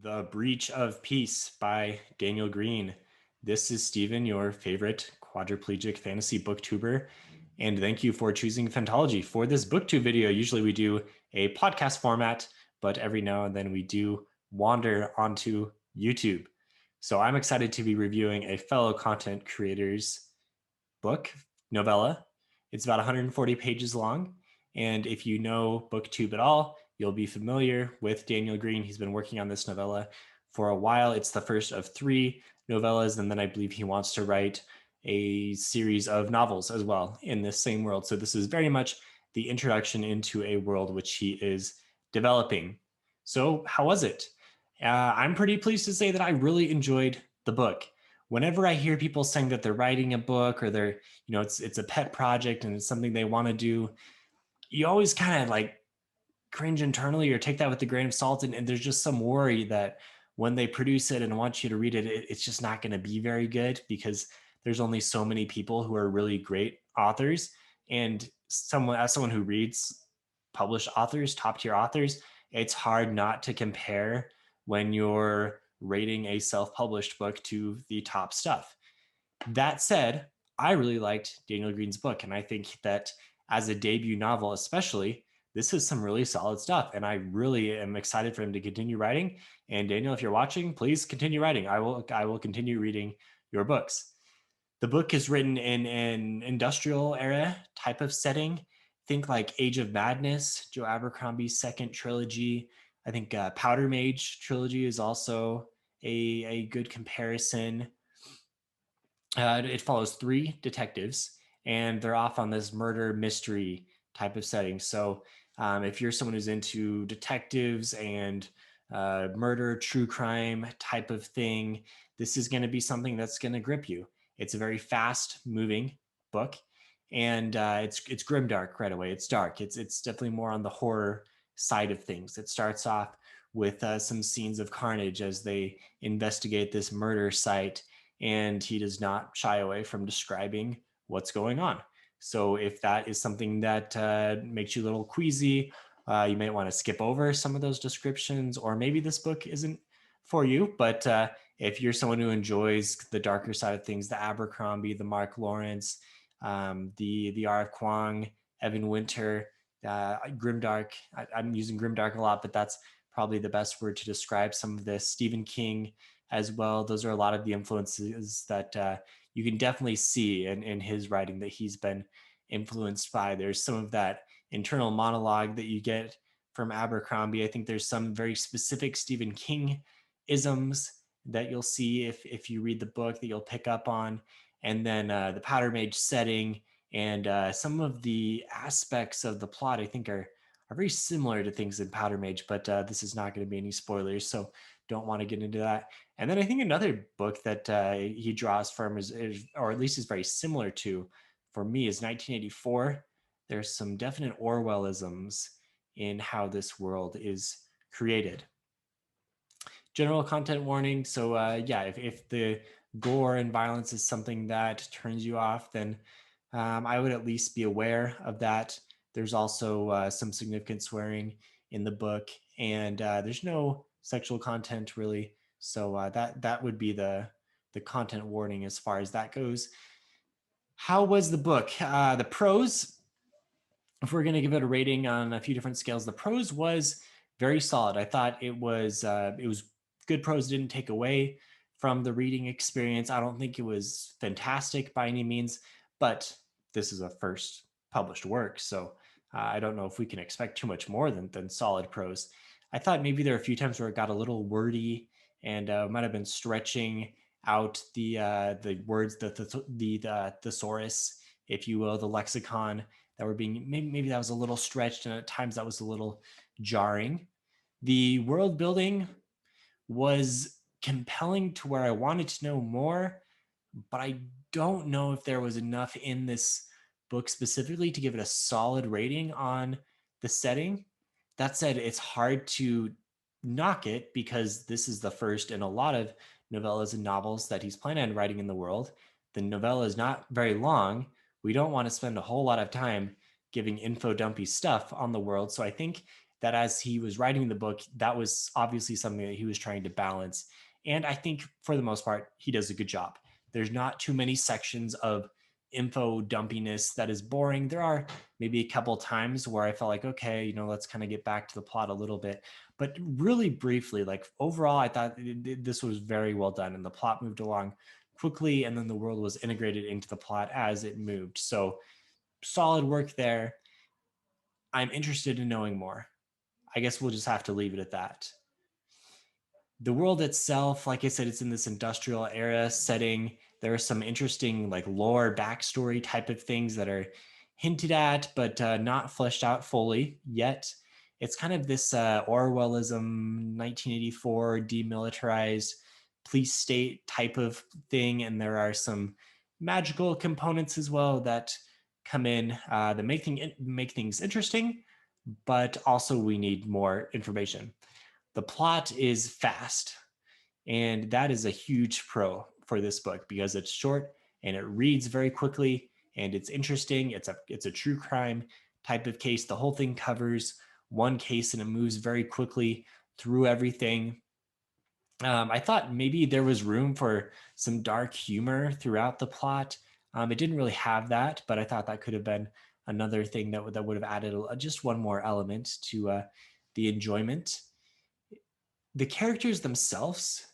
The Breach of Peace by Daniel Greene. This is Steven, your favorite quadriplegic fantasy booktuber, and thank you for choosing Phantology for this booktube video. Usually we do a podcast format, but every now and then we do wander onto YouTube. So I'm excited to be reviewing a fellow content creator's book, Novella. It's about 140 pages long, and if you know booktube at all, you'll be familiar with Daniel Greene. He's been working on this novella for a while. It's the first of 3 novellas, and then I believe he wants to write a series of novels as well in this same world. So this is very much the introduction into a world which he is developing. So how was it? I'm pretty pleased to say that I really enjoyed the book. Whenever I hear people saying that they're writing a book or they're, it's a pet project and it's something they want to do, you always kind of like cringe internally or take that with a grain of salt. And there's just some worry that when they produce it and want you to read it, it's just not going to be very good because there's only so many people who are really great authors. And as someone who reads published authors, top tier authors, it's hard not to compare when you're rating a self-published book to the top stuff. That said, I really liked Daniel Greene's book, and I think that as a debut novel, especially, this is some really solid stuff, and I really am excited for him to continue writing. And Daniel, if you're watching, please continue writing. I will continue reading your books. The book is written in an industrial era type of setting. Think like Age of Madness, Joe Abercrombie's second trilogy. I think Powder Mage trilogy is also a good comparison. It follows 3 detectives, and they're off on this murder mystery type of setting. So if you're someone who's into detectives and murder, true crime type of thing, this is going to be something that's going to grip you. It's a very fast moving book, and it's grimdark right away. It's dark. It's definitely more on the horror side of things. It starts off with some scenes of carnage as they investigate this murder site, and he does not shy away from describing what's going on. So if that is something that makes you a little queasy, you might want to skip over some of those descriptions, or maybe this book isn't for you. But if you're someone who enjoys the darker side of things, the Abercrombie, the Mark Lawrence, the R.F. Kuang, Evan Winter, grimdark. I'm using grimdark a lot, but that's probably the best word to describe some of this. Stephen King as well. Those are a lot of the influences that you can definitely see in his writing that he's been influenced by. There's some of that internal monologue that you get from Abercrombie. I think there's some very specific Stephen King isms that you'll see if you read the book that you'll pick up on. And then the Powder Mage setting and some of the aspects of the plot I think are very similar to things in Powder Mage, but this is not going to be any spoilers, so don't want to get into that. And then I think another book that he draws from is, or at least is very similar to, for me, is 1984. There's some definite Orwellisms in how this world is created. General content warning. So yeah, if the gore and violence is something that turns you off, then I would at least be aware of that. There's also some significant swearing in the book, and there's no sexual content really. So that would be the content warning as far as that goes. How was the book? The prose, if we're going to give it a rating on a few different scales, the prose was very solid. I thought it was good prose, didn't take away from the reading experience. I don't think it was fantastic by any means, but this is a first published work, so I don't know if we can expect too much more than solid prose. I thought maybe there were a few times where it got a little wordy and might have been stretching out the words, the thesaurus, if you will, the lexicon that were being, maybe that was a little stretched, and at times that was a little jarring. The world building was compelling to where I wanted to know more, but I don't know if there was enough in this book specifically to give it a solid rating on the setting. That said, it's hard to knock it because this is the first in a lot of novellas and novels that he's planning on writing in the world. The novella is not very long. We don't want to spend a whole lot of time giving info dumpy stuff on the world. So I think that as he was writing the book, that was obviously something that he was trying to balance. And I think for the most part, he does a good job. There's not too many sections of info dumpiness that is boring. There are maybe a couple times where I felt like, okay, let's kind of get back to the plot a little bit. But really briefly, like overall, I thought this was very well done, and the plot moved along quickly, and then the world was integrated into the plot as it moved. So solid work there. I'm interested in knowing more. I guess we'll just have to leave it at that. The world itself, like I said, it's in this industrial era setting. There are some interesting like lore, backstory type of things that are hinted at, but not fleshed out fully yet. It's kind of this Orwellism, 1984, demilitarized police state type of thing. And there are some magical components as well that come in that make things interesting, but also we need more information. The plot is fast, and that is a huge pro for this book because it's short and it reads very quickly and it's interesting. It's a true crime type of case. The whole thing covers one case and it moves very quickly through everything. I thought maybe there was room for some dark humor throughout the plot. It didn't really have that, but I thought that could have been another thing that would have added just one more element to the enjoyment. The characters themselves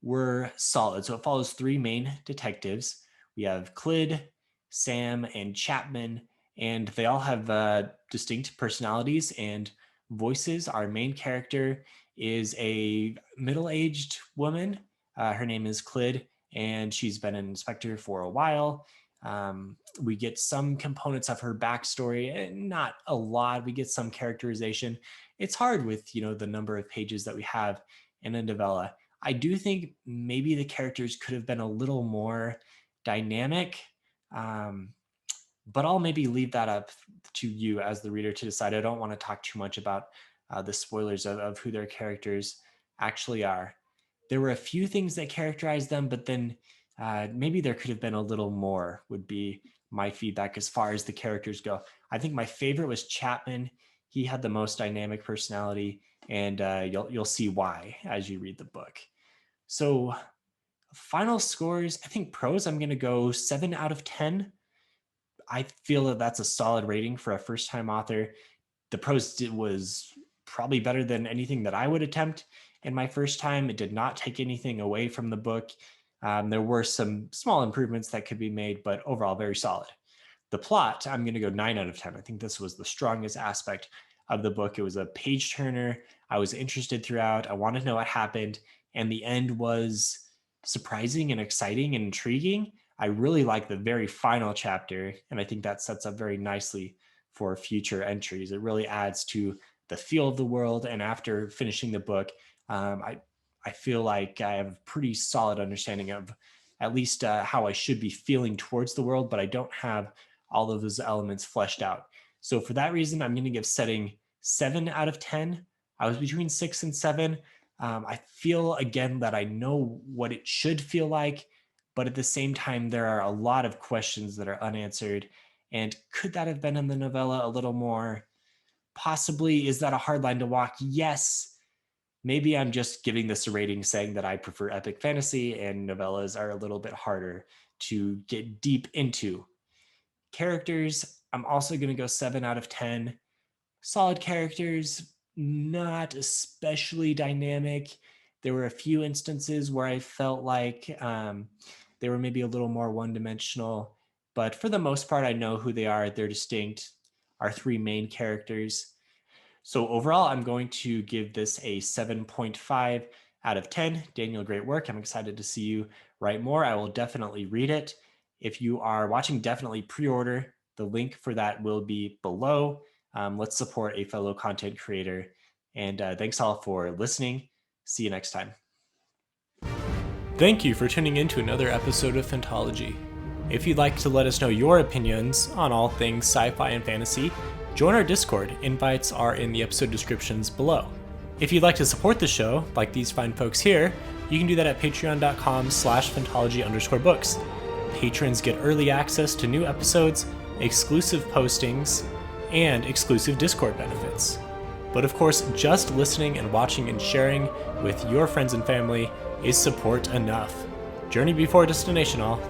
were solid. So it follows three main detectives. We have Clyd, Sam, and Chapman, and they all have distinct personalities and voices. Our main character is a middle-aged woman. Her name is Clyd, and she's been an inspector for a while. We get some components of her backstory, not a lot. We get some characterization. It's hard with, the number of pages that we have in a novella. I do think maybe the characters could have been a little more dynamic, but I'll maybe leave that up to you as the reader to decide. I don't want to talk too much about the spoilers of who their characters actually are. There were a few things that characterized them, but then maybe there could have been a little more would be my feedback as far as the characters go. I think my favorite was Chapman. He had the most dynamic personality, and you'll see why as you read the book. So final scores, I think pros, I'm going to go 7 out of 10. I feel that that's a solid rating for a first-time author. The prose was probably better than anything that I would attempt in my first time. It did not take anything away from the book. There were some small improvements that could be made, but overall very solid. The plot, I'm going to go 9 out of 10. I think this was the strongest aspect of the book. It was a page turner. I was interested throughout. I wanted to know what happened. And the end was surprising and exciting and intriguing. I really like the very final chapter. And I think that sets up very nicely for future entries. It really adds to the feel of the world. And after finishing the book, I feel like I have a pretty solid understanding of at least how I should be feeling towards the world, but I don't have all of those elements fleshed out. So for that reason, I'm going to give setting 7 out of 10. I was between 6 and 7. I feel, again, that I know what it should feel like, but at the same time, there are a lot of questions that are unanswered. And could that have been in the novella a little more? Possibly. Is that a hard line to walk? Yes. Maybe I'm just giving this a rating saying that I prefer epic fantasy and novellas are a little bit harder to get deep into. Characters, I'm also going to go 7 out of 10. Solid characters, not especially dynamic. There were a few instances where I felt like they were maybe a little more one-dimensional, but for the most part, I know who they are. They're distinct. Our three main characters. So overall, I'm going to give this a 7.5 out of 10. Daniel, great work. I'm excited to see you write more. I will definitely read it. If you are watching, definitely pre-order. The link for that will be below. Let's support a fellow content creator. And thanks all for listening. See you next time. Thank you for tuning in to another episode of Phantology. If you'd like to let us know your opinions on all things sci-fi and fantasy, join our Discord. Invites are in the episode descriptions below. If you'd like to support the show, like these fine folks here, you can do that at patreon.com/phantology_books. Patrons get early access to new episodes, exclusive postings, and exclusive Discord benefits. But of course, just listening and watching and sharing with your friends and family is support enough. Journey before destination all.